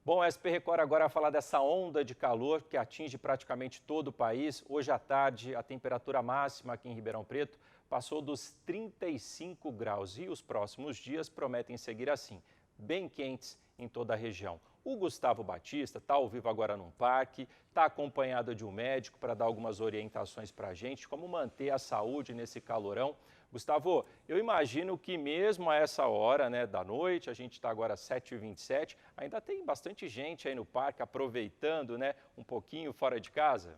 Bom, a SP Record agora vai falar dessa onda de calor que atinge praticamente todo o país. Hoje à tarde, a temperatura máxima aqui em Ribeirão Preto passou dos 35 graus e os próximos dias prometem seguir assim, bem quentes em toda a região. O Gustavo Batista está ao vivo agora num parque, está acompanhado de um médico para dar algumas orientações para a gente, como manter a saúde nesse calorão. Gustavo, eu imagino que mesmo a essa hora, né, da noite, a gente está agora às 7h27, ainda tem bastante gente aí no parque aproveitando, né, um pouquinho fora de casa.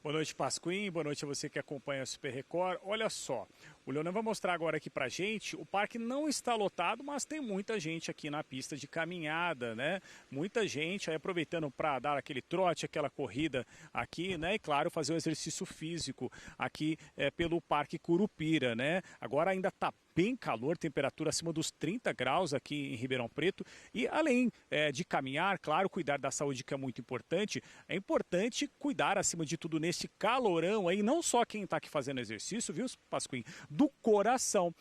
Boa noite, Pasquim. Boa noite a você que acompanha a Super Record. Olha só, o Leonan vai mostrar agora aqui pra gente. O parque não está lotado, mas tem muita gente aqui na pista de caminhada, né? Muita gente aí aproveitando para dar aquele trote, aquela corrida aqui, né? E claro, fazer um exercício físico aqui pelo Parque Curupira, né? Agora ainda tá bem calor, temperatura acima dos 30 graus aqui em Ribeirão Preto. E além de caminhar, claro, cuidar da saúde, que é muito importante, é importante cuidar acima de tudo nesse calorão aí, não só quem está aqui fazendo exercício, viu, Pasquim, do coração.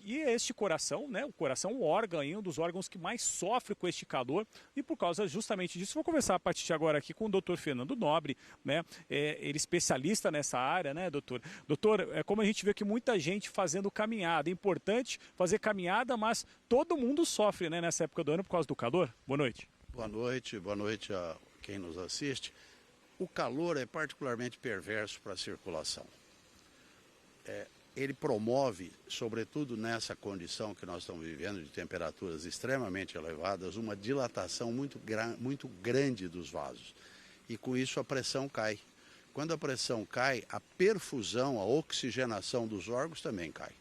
E este coração, né, o coração é um órgão, um dos órgãos que mais sofre com este calor, e por causa justamente disso, vou conversar a partir de agora aqui com o Dr. Fernando Nobre, né, ele é especialista nessa área, né, doutor? Doutor, como a gente vê que muita gente fazendo caminhada, é importante fazer caminhada, mas todo mundo sofre, né, nessa época do ano por causa do calor. Boa noite. Boa noite a quem nos assiste. O calor é particularmente perverso para a circulação. Ele promove, sobretudo nessa condição que nós estamos vivendo de temperaturas extremamente elevadas, uma dilatação muito grande dos vasos. E com isso a pressão cai. Quando a pressão cai, a perfusão, a oxigenação dos órgãos também cai.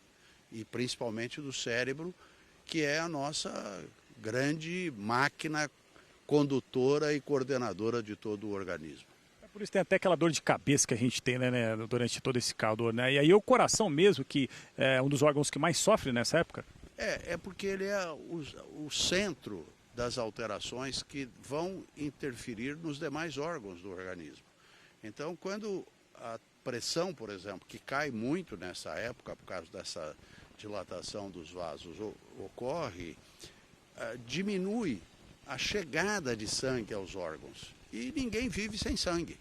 E principalmente do cérebro, que é a nossa grande máquina condutora e coordenadora de todo o organismo. Por isso tem até aquela dor de cabeça que a gente tem, né, durante todo esse calor, né? E aí o coração mesmo, que é um dos órgãos que mais sofre nessa época? É porque ele é o centro das alterações que vão interferir nos demais órgãos do organismo. Então, quando a pressão, por exemplo, que cai muito nessa época, por causa dessa dilatação dos vasos, ocorre, diminui a chegada de sangue aos órgãos. E ninguém vive sem sangue.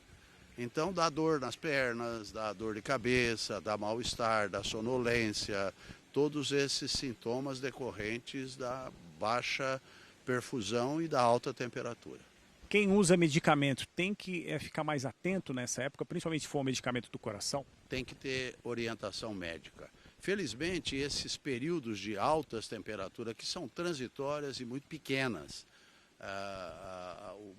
Então dá dor nas pernas, dá dor de cabeça, dá mal-estar, dá sonolência, todos esses sintomas decorrentes da baixa perfusão e da alta temperatura. Quem usa medicamento tem que ficar mais atento nessa época, principalmente se for um medicamento do coração? Tem que ter orientação médica. Felizmente, esses períodos de altas temperaturas, que são transitórias e muito pequenas,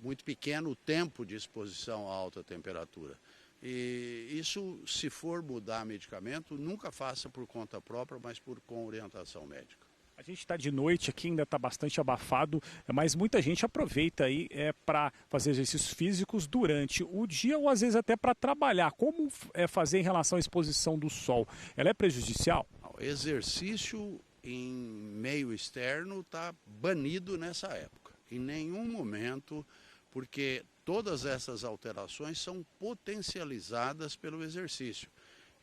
muito pequeno o tempo de exposição a alta temperatura. E isso, se for mudar medicamento, nunca faça por conta própria, mas com orientação médica. A gente está de noite aqui, ainda está bastante abafado, mas muita gente aproveita aí para fazer exercícios físicos durante o dia ou às vezes até para trabalhar. Como fazer em relação à exposição do sol? Ela é prejudicial? O exercício em meio externo está banido nessa época. Em nenhum momento, porque todas essas alterações são potencializadas pelo exercício.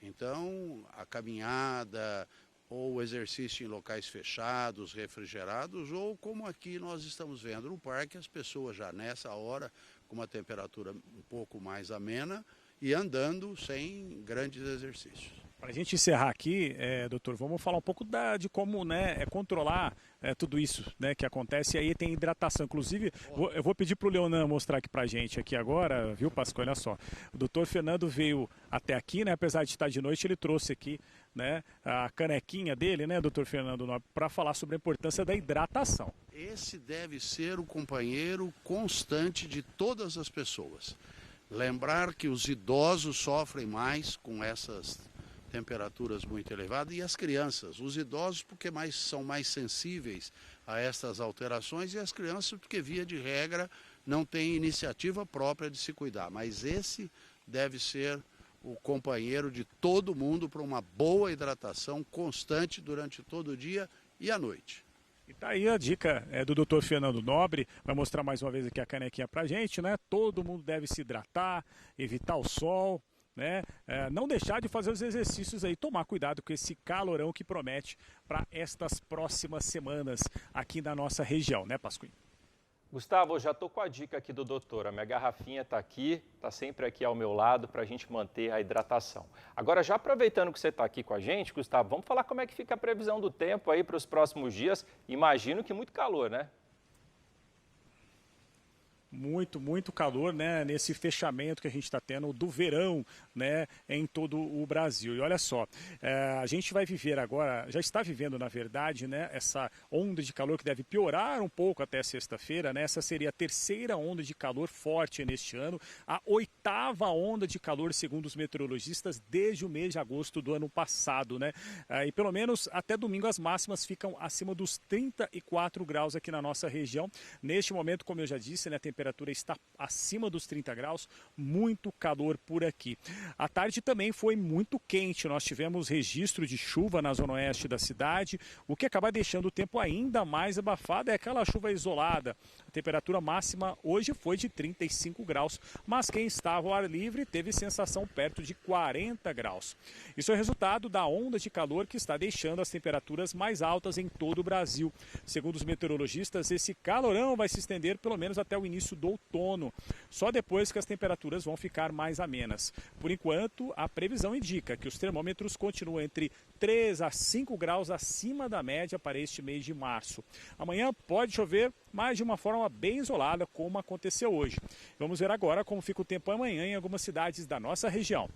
Então, a caminhada ou o exercício em locais fechados, refrigerados, ou como aqui nós estamos vendo no parque, as pessoas já nessa hora, com uma temperatura um pouco mais amena e andando sem grandes exercícios. Para a gente encerrar aqui, doutor, vamos falar um pouco de como controlar tudo isso, né, que acontece. E aí tem hidratação. Inclusive, eu vou pedir para o Leonan mostrar aqui para a gente aqui agora, viu, Pascoal? Olha só. O doutor Fernando veio até aqui, né, apesar de estar de noite, ele trouxe aqui, né, a canequinha dele, né, doutor Fernando Nobre, para falar sobre a importância da hidratação. Esse deve ser o companheiro constante de todas as pessoas. Lembrar que os idosos sofrem mais com essas temperaturas muito elevadas e as crianças, os idosos porque são mais sensíveis a essas alterações e as crianças porque via de regra não têm iniciativa própria de se cuidar, mas esse deve ser o companheiro de todo mundo para uma boa hidratação constante durante todo o dia e a noite. E tá aí a dica do Dr. Fernando Nobre, vai mostrar mais uma vez aqui a canequinha pra gente, né? Todo mundo deve se hidratar, evitar o sol, né, não deixar de fazer os exercícios aí, tomar cuidado com esse calorão que promete para estas próximas semanas aqui na nossa região, né, Pasquim? Gustavo, eu já estou com a dica aqui do doutor. A minha garrafinha está aqui, está sempre aqui ao meu lado para a gente manter a hidratação. Agora, já aproveitando que você está aqui com a gente, Gustavo, vamos falar como é que fica a previsão do tempo aí para os próximos dias. Imagino que muito calor, né? Muito calor, né, nesse fechamento que a gente está tendo do verão, né, em todo o Brasil. E olha só, a gente vai viver agora, já está vivendo na verdade, né, essa onda de calor que deve piorar um pouco até sexta-feira, né, essa seria a terceira onda de calor forte neste ano, a 8ª onda de calor segundo os meteorologistas desde o mês de agosto do ano passado, né, e pelo menos até domingo as máximas ficam acima dos 34 graus aqui na nossa região. Neste momento, como eu já disse, né, a temperatura está acima dos 30 graus, muito calor por aqui. A tarde também foi muito quente, nós tivemos registro de chuva na zona oeste da cidade, o que acaba deixando o tempo ainda mais abafado, é aquela chuva isolada. A temperatura máxima hoje foi de 35 graus, mas quem estava ao ar livre teve sensação perto de 40 graus. Isso é resultado da onda de calor que está deixando as temperaturas mais altas em todo o Brasil. Segundo os meteorologistas, esse calorão vai se estender pelo menos até o início do outono, só depois que as temperaturas vão ficar mais amenas. Por enquanto, a previsão indica que os termômetros continuam entre 3 a 5 graus acima da média para este mês de março. Amanhã pode chover, mas de uma forma bem isolada, como aconteceu hoje. Vamos ver agora como fica o tempo amanhã em algumas cidades da nossa região.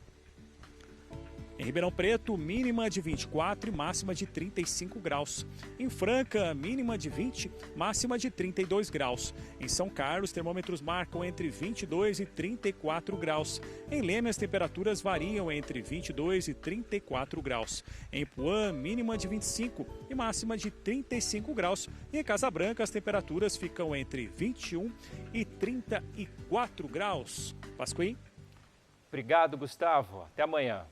Em Ribeirão Preto, mínima de 24 e máxima de 35 graus. Em Franca, mínima de 20, máxima de 32 graus. Em São Carlos, termômetros marcam entre 22 e 34 graus. Em Leme, as temperaturas variam entre 22 e 34 graus. Em Ipuã, mínima de 25 e máxima de 35 graus. E em Casa Branca, as temperaturas ficam entre 21 e 34 graus. Pasquim? Obrigado, Gustavo. Até amanhã.